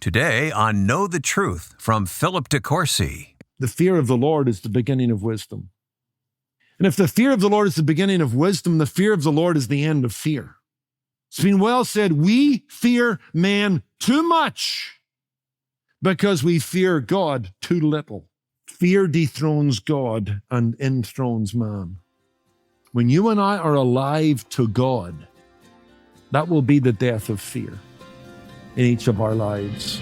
Today on Know the Truth from Philip to Courcy. The fear of the Lord is the beginning of wisdom. And if the fear of the Lord is the beginning of wisdom, the fear of the Lord is the end of fear. It's been well said, we fear man too much because we fear God too little. Fear dethrones God and enthrones man. When you and I are alive to God, that will be the death of fear in each of our lives.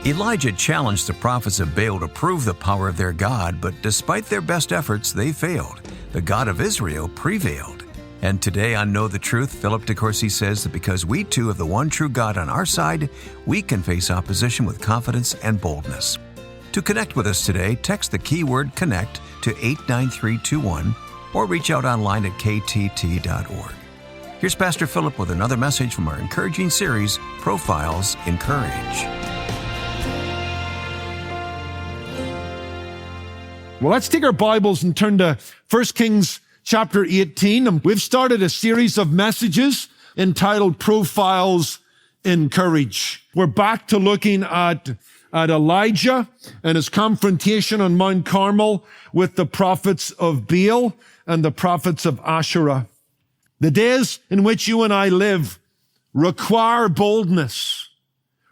Elijah challenged the prophets of Baal to prove the power of their God, but despite their best efforts, they failed. The God of Israel prevailed. And today on Know the Truth, Philip de Courcy says that because we too have the one true God on our side, we can face opposition with confidence and boldness. To connect with us today, text the keyword CONNECT to 89321 or reach out online at ktt.org. Here's Pastor Philip with another message from our encouraging series, Profiles in Courage. Well, let's take our Bibles and turn to 1 Kings chapter 18. And we've started a series of messages entitled Profiles in Courage. We're back to looking at Elijah and his confrontation on Mount Carmel with the prophets of Baal and the prophets of Asherah. The days in which you and I live require boldness,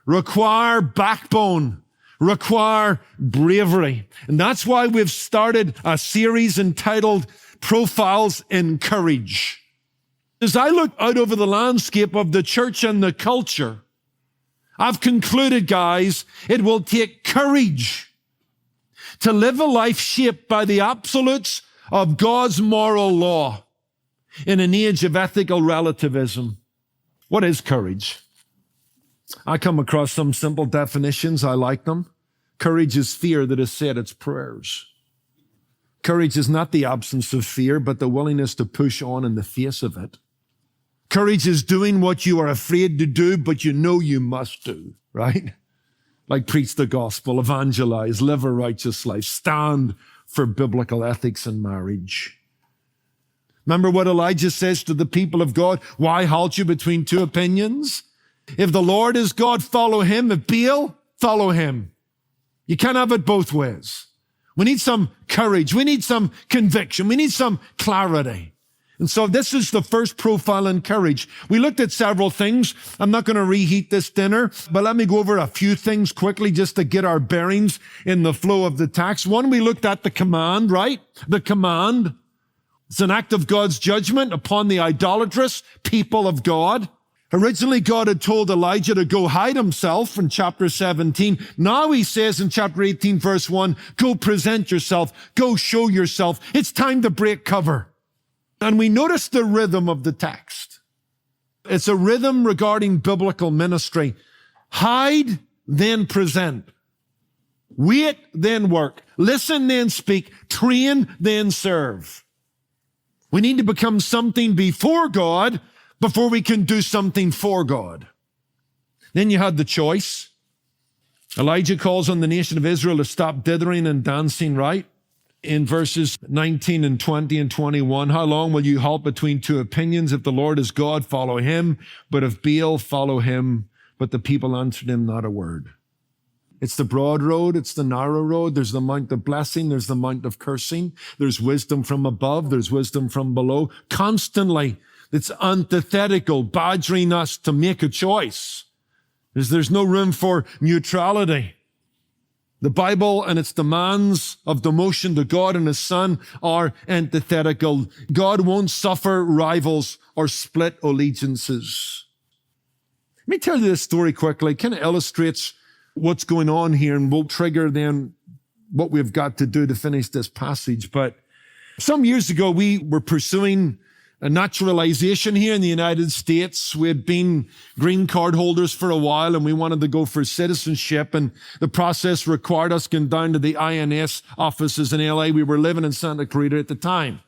require backbone, require bravery. And that's why we've started a series entitled Profiles in Courage. As I look out over the landscape of the church and the culture, I've concluded, guys, it will take courage to live a life shaped by the absolutes of God's moral law in an age of ethical relativism. What is courage? I come across some simple definitions. I like them. Courage is fear that has said its prayers. Courage is not the absence of fear, but the willingness to push on in the face of it. Courage is doing what you are afraid to do, but you know you must do, right? Like preach the gospel, evangelize, live a righteous life, stand for biblical ethics in marriage. Remember what Elijah says to the people of God? Why halt you between two opinions? If the Lord is God, follow him. If Baal, follow him. You can't have it both ways. We need some courage. We need some conviction. We need some clarity. And so this is the first profile in courage. We looked at several things. I'm not going to reheat this dinner, but let me go over a few things quickly just to get our bearings in the flow of the text. One, we looked at the command, right? The command. It's an act of God's judgment upon the idolatrous people of God. Originally, God had told Elijah to go hide himself in chapter 17. Now he says in chapter 18, verse 1, go present yourself, go show yourself. It's time to break cover. And we notice the rhythm of the text. It's a rhythm regarding biblical ministry. Hide, then present. Wait, then work. Listen, then speak. Train, then serve. We need to become something before God before we can do something for God. Then you had the choice. Elijah calls on the nation of Israel to stop dithering and dancing, right? In verses 19 and 20 and 21, how long will you halt between two opinions? If the Lord is God, follow him. But if Baal, follow him. But the people answered him not a word. It's the broad road. It's the narrow road. There's the mount of blessing. There's the mount of cursing. There's wisdom from above. There's wisdom from below. Constantly, it's antithetical, badgering us to make a choice. There's no room for neutrality. The Bible and its demands of devotion to God and his Son are antithetical. God won't suffer rivals or split allegiances. Let me tell you this story quickly. It kind of illustrates what's going on here, and we'll trigger then what we've got to do to finish this passage. But some years ago, we were pursuing naturalization here in the United States. We had been green card holders for a while and we wanted to go for citizenship, and the process required us going down to the INS offices in LA. We were living in Santa Clarita at the time.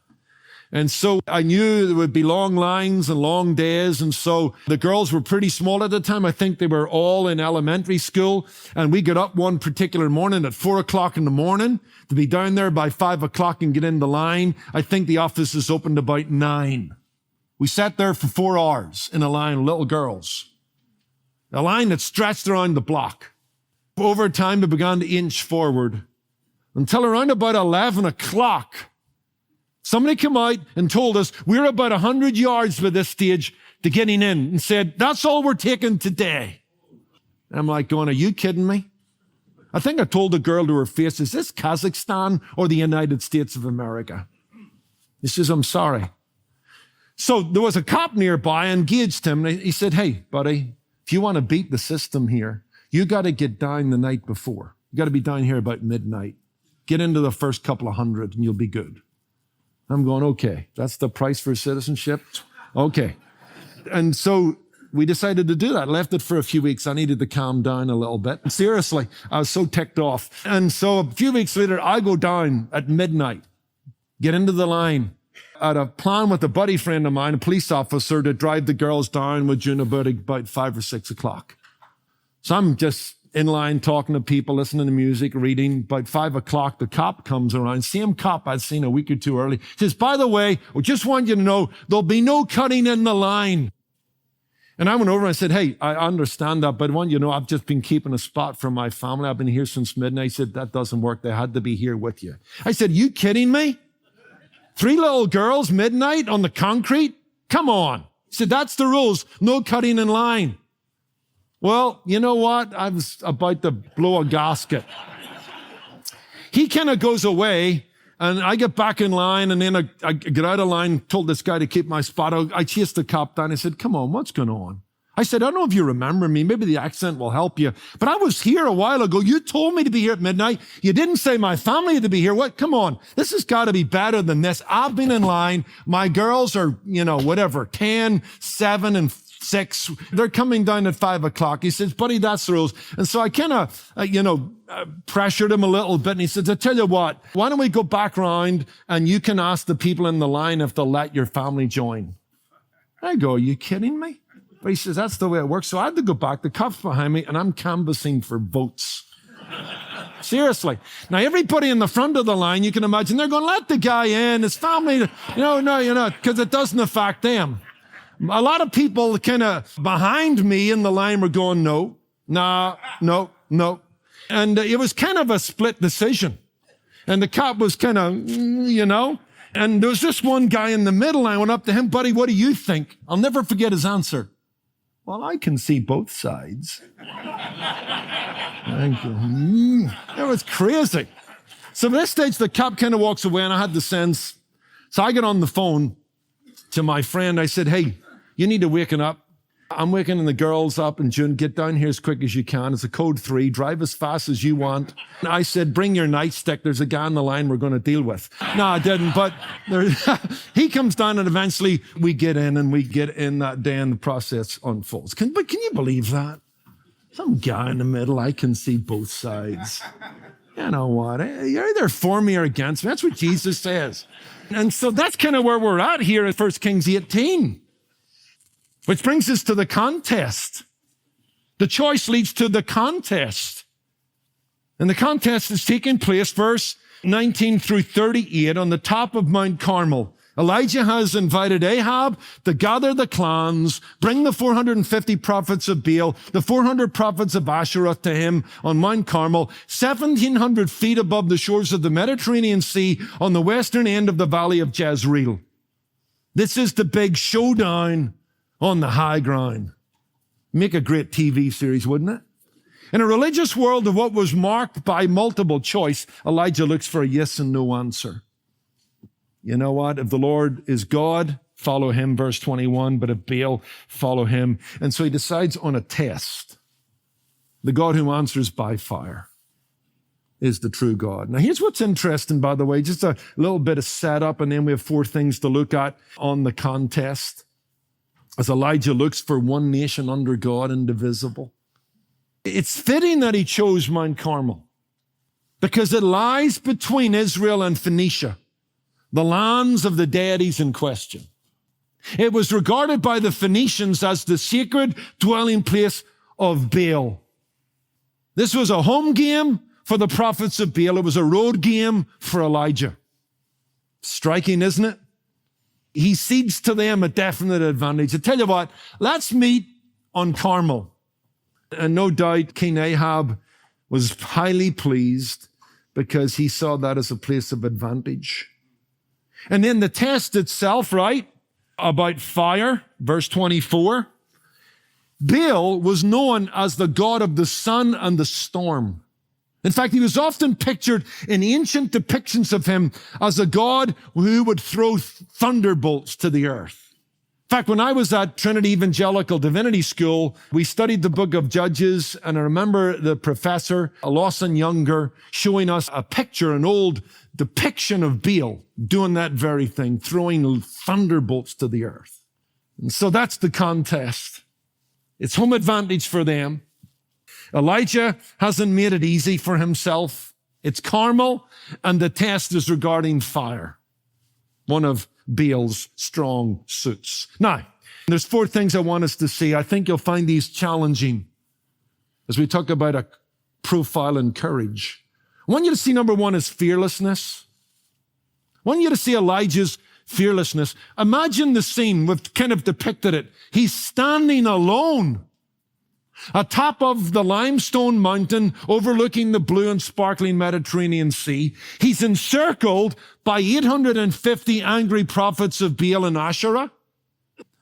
And so I knew there would be long lines and long days. And so the girls were pretty small at the time. I think they were all in elementary school. And we got up one particular morning at 4:00 in the morning to be down there by 5:00 and get in the line. I think the offices opened about 9. We sat there for 4 hours in a line of little girls. A line that stretched around the block. Over time, we began to inch forward until around about 11:00. Somebody came out and told us we're about 100 yards by this stage to getting in, and said, that's all we're taking today. And I'm like going, are you kidding me? I think I told the girl to her face, is this Kazakhstan or the United States of America? He says, I'm sorry. So there was a cop nearby. I engaged him. And he said, hey, buddy, if you want to beat the system here, you got to get down the night before. You got to be down here about midnight. Get into the first couple of hundred and you'll be good. I'm going, okay, that's the price for citizenship? Okay. And so we decided to do that. Left it for a few weeks. I needed to calm down a little bit. Seriously, I was so ticked off. And so a few weeks later, I go down at midnight, get into the line. I had a plan with a buddy friend of mine, a police officer, to drive the girls down with June about 5 or 6 o'clock. So I'm just in line talking to people, listening to music, reading. About 5 o'clock, the cop comes around. Same cop I'd seen a week or two early. Says, by the way, I just want you to know, there'll be no cutting in the line. And I went over and I said, hey, I understand that, but I want you to know I've just been keeping a spot for my family. I've been here since midnight. He said, that doesn't work. They had to be here with you. I said, you kidding me? 3 little girls, midnight on the concrete? Come on. He said, that's the rules. No cutting in line. Well, you know what? I was about to blow a gasket. He kind of goes away, and I get back in line, and then I get out of line, told this guy to keep my spot. I chased the cop down. I said, come on, what's going on? I said, I don't know if you remember me. Maybe the accent will help you. But I was here a while ago. You told me to be here at midnight. You didn't say my family had to be here. What? Come on. This has got to be better than this. I've been in line. My girls are, 10, 7, and 6. They're coming down at 5 o'clock. He says, buddy, that's the rules. And so I kind of, pressured him a little bit. And he says, I tell you what, why don't we go back round and you can ask the people in the line if they'll let your family join. I go, are you kidding me? But he says, that's the way it works. So I had to go back. The cop's behind me and I'm canvassing for votes. Seriously. Now, everybody in the front of the line, you can imagine, they're going, let the guy in. His family, no, because it doesn't affect them. A lot of people kind of behind me in the line were going, no. And it was kind of a split decision. And the cop was kind of, and there was this one guy in the middle. I went up to him, buddy, what do you think? I'll never forget his answer. Well, I can see both sides. It was crazy. So at this stage, the cop kind of walks away, and I had the sense. So I get on the phone to my friend. I said, hey, you need to waken up. I'm waking the girls up, and June, get down here as quick as you can. It's a code 3. Drive as fast as you want. And I said, bring your nightstick. There's a guy on the line we're going to deal with. No, I didn't, but he comes down, and eventually we get in that day, and the process unfolds. But can you believe that? Some guy in the middle, I can see both sides. You know what? You're either for me or against me. That's what Jesus says. And so that's kind of where we're at here at 1 Kings 18. Which brings us to the contest. The choice leads to the contest. And the contest is taking place, verse 19 through 38, on the top of Mount Carmel. Elijah has invited Ahab to gather the clans, bring the 450 prophets of Baal, the 400 prophets of Asherah to him on Mount Carmel, 1,700 feet above the shores of the Mediterranean Sea on the western end of the valley of Jezreel. This is the big showdown on the high ground. Make a great TV series, wouldn't it? In a religious world of what was marked by multiple choice, Elijah looks for a yes and no answer. You know what? If the Lord is God, follow him, verse 21. But if Baal, follow him. And so he decides on a test. The God who answers by fire. is the true God. Now, here's what's interesting, by the way, just a little bit of setup, and then we have 4 things to look at on the contest. As Elijah looks for one nation under God, indivisible. It's fitting that he chose Mount Carmel because it lies between Israel and Phoenicia, the lands of the deities in question. It was regarded by the Phoenicians as the sacred dwelling place of Baal. This was a home game for the prophets of Baal. It was a road game for Elijah. Striking, isn't it? He cedes to them a definite advantage. I tell you what, let's meet on Carmel. And no doubt King Ahab was highly pleased because he saw that as a place of advantage. And then the test itself, right, about fire, verse 24. Baal was known as the god of the sun and the storm. In fact, he was often pictured in ancient depictions of him as a god who would throw thunderbolts to the earth. In fact, when I was at Trinity Evangelical Divinity School, we studied the book of Judges, and I remember the professor, Lawson Younger, showing us a picture, an old depiction of Baal doing that very thing, throwing thunderbolts to the earth. And so that's the contest. It's home advantage for them. Elijah hasn't made it easy for himself. It's Carmel, and the test is regarding fire, one of Baal's strong suits. Now, there's 4 things I want us to see. I think you'll find these challenging as we talk about a profile in courage. I want you to see number 1 is fearlessness. I want you to see Elijah's fearlessness. Imagine the scene. We've kind of depicted it. He's standing alone atop of the limestone mountain overlooking the blue and sparkling Mediterranean Sea. He's encircled by 850 angry prophets of Baal and Asherah.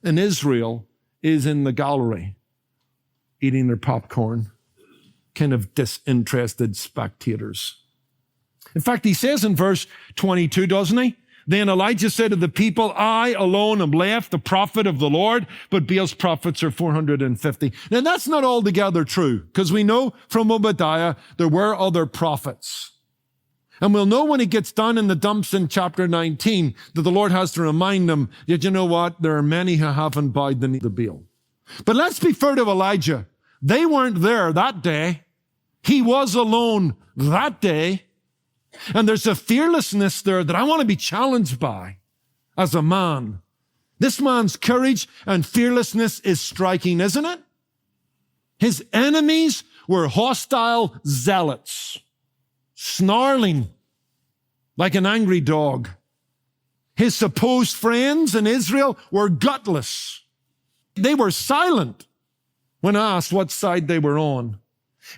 And Israel is in the gallery eating their popcorn, kind of disinterested spectators. In fact, he says in verse 22, doesn't he? Then Elijah said to the people, I alone am left, the prophet of the Lord, but Baal's prophets are 450. Now that's not altogether true, because we know from Obadiah there were other prophets. And we'll know when he gets down in the dumps in chapter 19 that the Lord has to remind them that, you know what, there are many who haven't bowed the knee to Baal. But let's be fair to Elijah. They weren't there that day. He was alone that day. And there's a fearlessness there that I want to be challenged by as a man. This man's courage and fearlessness is striking, isn't it? His enemies were hostile zealots, snarling like an angry dog. His supposed friends in Israel were gutless. They were silent when asked what side they were on.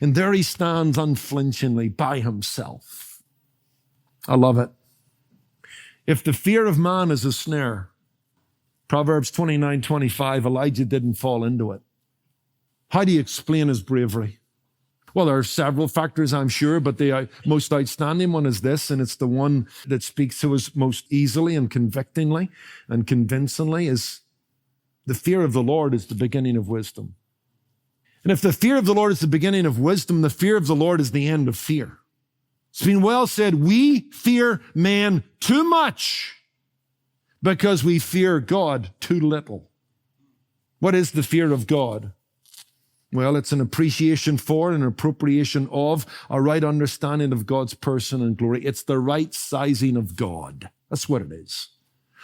And there he stands unflinchingly by himself. I love it. If the fear of man is a snare, Proverbs 29:25, Elijah didn't fall into it. How do you explain his bravery? Well, there are several factors, I'm sure, but the most outstanding one is this, and it's the one that speaks to us most easily and convictingly and convincingly, is the fear of the Lord is the beginning of wisdom. And if the fear of the Lord is the beginning of wisdom, the fear of the Lord is the end of fear. It's been well said, we fear man too much because we fear God too little. What is the fear of God? Well, it's an appreciation for and an appropriation of a right understanding of God's person and glory. It's the right sizing of God. That's what it is.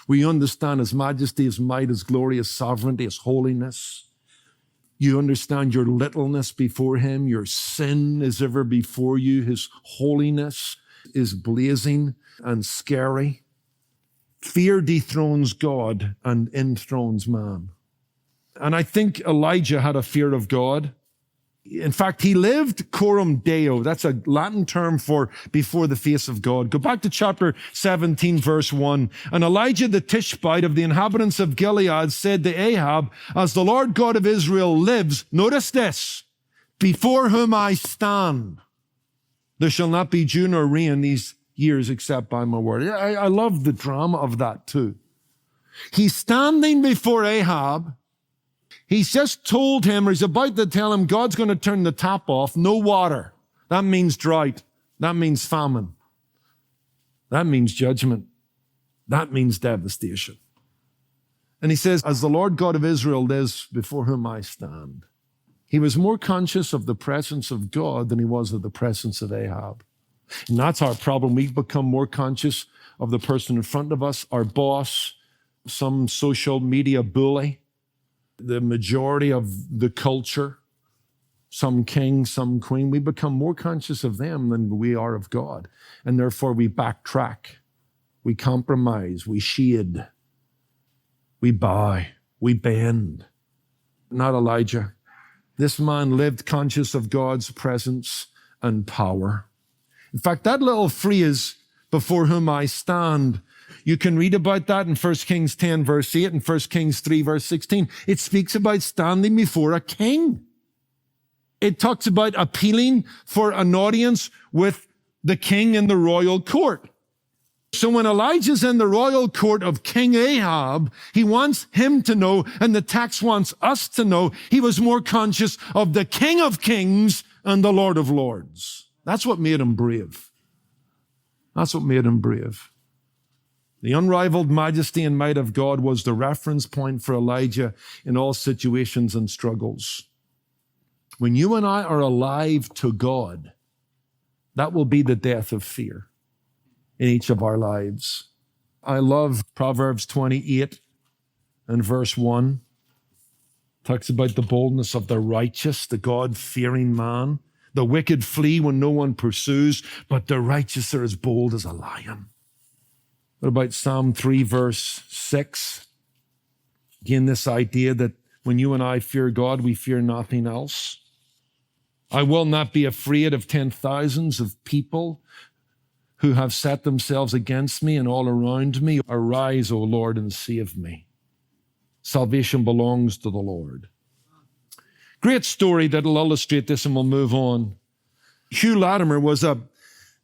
We understand His majesty, His might, His glory, His sovereignty, His holiness. You understand your littleness before Him. Your sin is ever before you. His holiness is blazing and scary. Fear dethrones God and enthrones man. And I think Elijah had a fear of God. In fact, he lived coram Deo. That's a Latin term for before the face of God. Go back to chapter 17, verse 1. And Elijah the Tishbite of the inhabitants of Gilead said to Ahab, as the Lord God of Israel lives, notice this, before whom I stand, there shall not be dew nor rain these years except by my word. I love the drama of that too. He's standing before Ahab. He's just told him, or he's about to tell him, God's going to turn the tap off. No water. That means drought. That means famine. That means judgment. That means devastation. And he says, as the Lord God of Israel lives before whom I stand. He was more conscious of the presence of God than he was of the presence of Ahab. And that's our problem. We've become more conscious of the person in front of us, our boss, some social media bully, the majority of the culture, some king, some queen. We become more conscious of them than we are of God. And therefore we backtrack, we compromise, we shade, we bow, we bend. Not Elijah. This man lived conscious of God's presence and power. In fact, that little phrase, before whom I stand, you can read about that in 1 Kings 10, verse 8, and 1 Kings 3, verse 16. It speaks about standing before a king. It talks about appealing for an audience with the king in the royal court. So when Elijah's in the royal court of King Ahab, he wants him to know, and the text wants us to know, he was more conscious of the King of Kings and the Lord of Lords. That's what made him brave. That's what made him brave. The unrivaled majesty and might of God was the reference point for Elijah in all situations and struggles. When you and I are alive to God, that will be the death of fear in each of our lives. I love Proverbs 28 and verse 1. Talks about the boldness of the righteous, the God-fearing man. The wicked flee when no one pursues, but the righteous are as bold as a lion. What about Psalm 3, verse 6? Again, this idea that when you and I fear God, we fear nothing else. I will not be afraid of 10,000s of people who have set themselves against me and all around me. Arise, O Lord, and save me. Salvation belongs to the Lord. Great story that'll illustrate this, and we'll move on. Hugh Latimer was an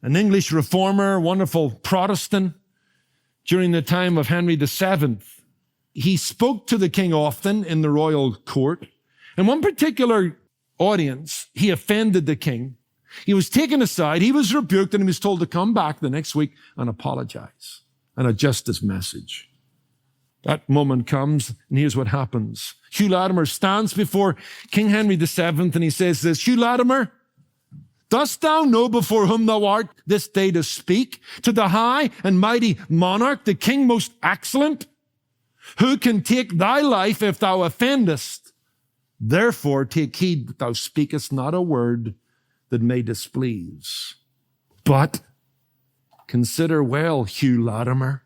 English reformer, wonderful Protestant during the time of Henry VII. He spoke to the king often in the royal court. In one particular audience, he offended the king. He was taken aside, he was rebuked, and he was told to come back the next week and apologize and adjust his message. That moment comes, and here's what happens. Hugh Latimer stands before King Henry VII, and he says this, Hugh Latimer, dost thou know before whom thou art this day to speak? To the high and mighty monarch, the king most excellent, who can take thy life if thou offendest. Therefore take heed that thou speakest not a word that may displease. But consider well, Hugh Latimer,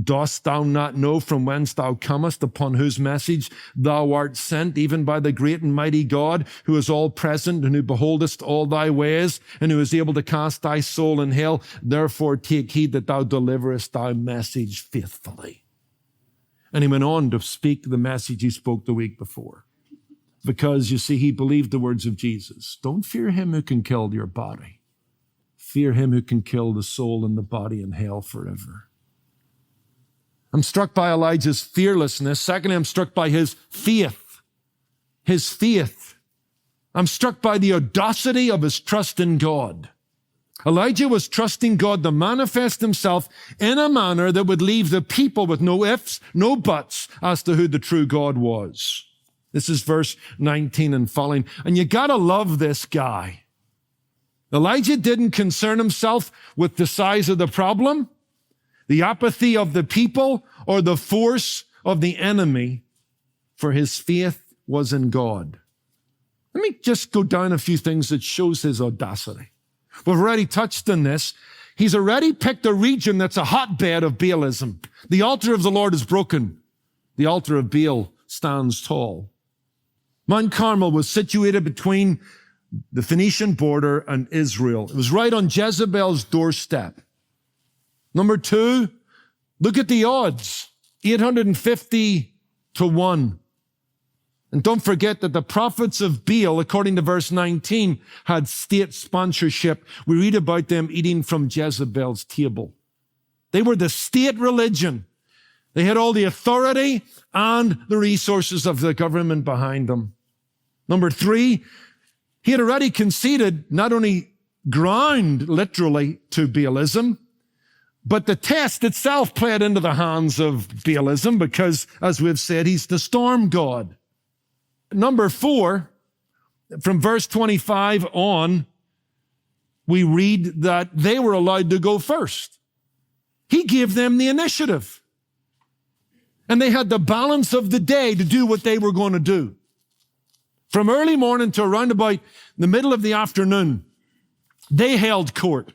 dost thou not know from whence thou comest, upon whose message thou art sent, even by the great and mighty God, who is all present and who beholdest all thy ways, and who is able to cast thy soul in hell? Therefore take heed that thou deliverest thy message faithfully. And he went on to speak the message he spoke the week before. Because, you see, he believed the words of Jesus. Don't fear him who can kill your body. Fear him who can kill the soul and the body in hell forever. I'm struck by Elijah's fearlessness. Secondly, I'm struck by his faith. His faith. I'm struck by the audacity of his trust in God. Elijah was trusting God to manifest himself in a manner that would leave the people with no ifs, no buts as to who the true God was. This is verse 19 and following. And you gotta love this guy. Elijah didn't concern himself with the size of the problem, the apathy of the people, or the force of the enemy, for his faith was in God. Let me just go down a few things that shows his audacity. We've already touched on this. He's already picked a region that's a hotbed of Baalism. The altar of the Lord is broken. The altar of Baal stands tall. Mount Carmel was situated between the Phoenician border and Israel. It was right on Jezebel's doorstep. Number two, look at the odds. 850 to 1. And don't forget that the prophets of Baal, according to verse 19, had state sponsorship. We read about them eating from Jezebel's table. They were the state religion. They had all the authority and the resources of the government behind them. Number three, he had already conceded not only ground literally to Baalism, but the test itself played into the hands of Baalism because, as we've said, he's the storm god. Number 4, from verse 25 on, we read that they were allowed to go first. He gave them the initiative. And they had the balance of the day to do what they were going to do. From early morning to around about the middle of the afternoon, they held court.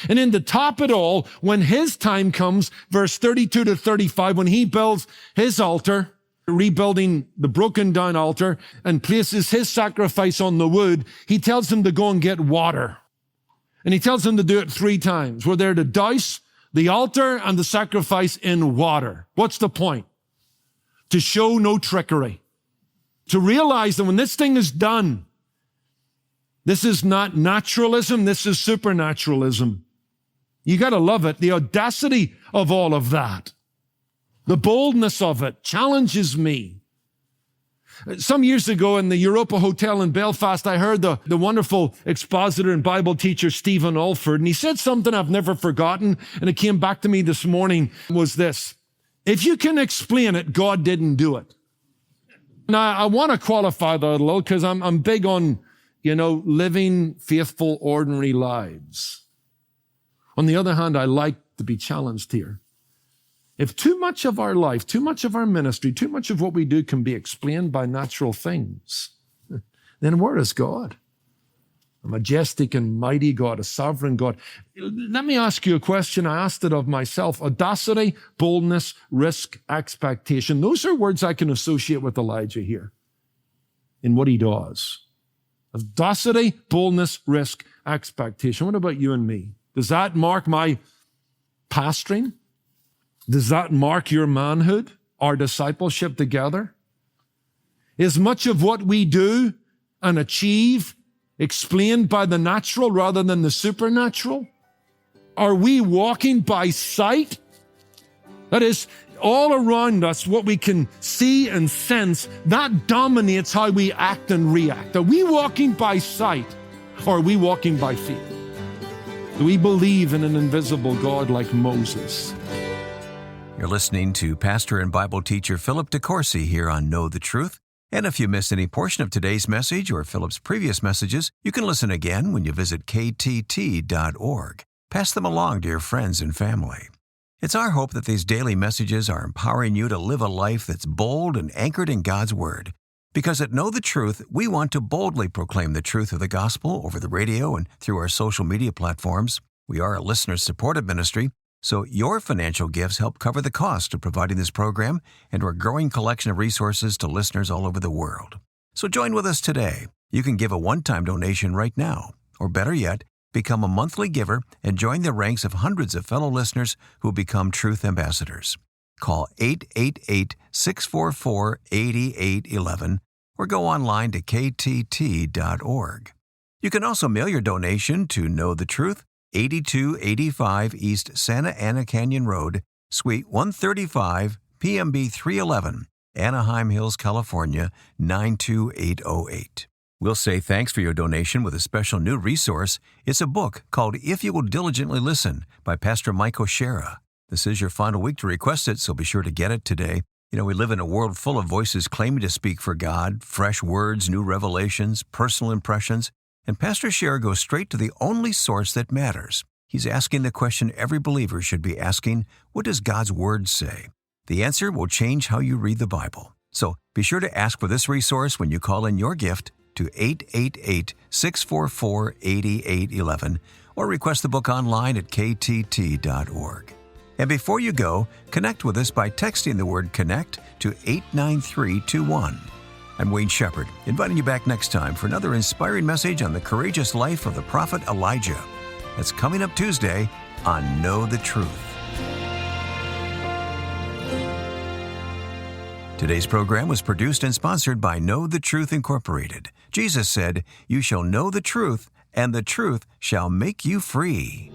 And then to top it all, when his time comes, verse 32 to 35, when he builds his altar, rebuilding the broken down altar, and places his sacrifice on the wood, he tells them to go and get water. And he tells them to do it 3 times. We're there to douse the altar and the sacrifice in water. What's the point? To show no trickery. To realize that when this thing is done, this is not naturalism, this is supernaturalism. You got to love it. The audacity of all of that. The boldness of it challenges me. Some years ago in the Europa Hotel in Belfast, I heard the wonderful expositor and Bible teacher Stephen Alford, and he said something I've never forgotten, and it came back to me this morning, was this: if you can explain it, God didn't do it. Now, I want to qualify that a little because I'm big on, living faithful, ordinary lives. On the other hand, I like to be challenged here. If too much of our life, too much of our ministry, too much of what we do can be explained by natural things, then where is God? A majestic and mighty God, a sovereign God. Let me ask you a question. I asked it of myself. Audacity, boldness, risk, expectation. Those are words I can associate with Elijah here in what he does. Audacity, boldness, risk, expectation. What about you and me? Does that mark my pastoring? Does that mark your manhood, our discipleship together? Is much of what we do and achieve explained by the natural rather than the supernatural? Are we walking by sight? That is, all around us, what we can see and sense, that dominates how we act and react. Are we walking by sight or are we walking by faith? Do we believe in an invisible God like Moses? You're listening to pastor and Bible teacher Philip de Courcy here on Know the Truth. And if you missed any portion of today's message or Philip's previous messages, you can listen again when you visit ktt.org. Pass them along to your friends and family. It's our hope that these daily messages are empowering you to live a life that's bold and anchored in God's Word. Because at Know the Truth, we want to boldly proclaim the truth of the gospel over the radio and through our social media platforms. We are a listener-supported ministry, so your financial gifts help cover the cost of providing this program and our growing collection of resources to listeners all over the world. So join with us today. You can give a one-time donation right now, or better yet, become a monthly giver and join the ranks of hundreds of fellow listeners who become Truth Ambassadors. Call 888-644-8811 or go online to ktt.org. You can also mail your donation to Know the Truth, 8285 East Santa Ana Canyon Road, Suite 135, PMB 311, Anaheim Hills, California, 92808. We'll say thanks for your donation with a special new resource. It's a book called If You Will Diligently Listen by Pastor Mike O'Shara. This is your final week to request it, so be sure to get it today. We live in a world full of voices claiming to speak for God, fresh words, new revelations, personal impressions. And Pastor O'Shara goes straight to the only source that matters. He's asking the question every believer should be asking, what does God's Word say? The answer will change how you read the Bible. So be sure to ask for this resource when you call in your gift to 888-644-8811 or request the book online at ktt.org. And before you go, connect with us by texting the word CONNECT to 89321. I'm Wayne Shepherd, inviting you back next time for another inspiring message on the courageous life of the prophet Elijah. That's coming up Tuesday on Know the Truth. Today's program was produced and sponsored by Know the Truth Incorporated. Jesus said, "You shall know the truth, and the truth shall make you free."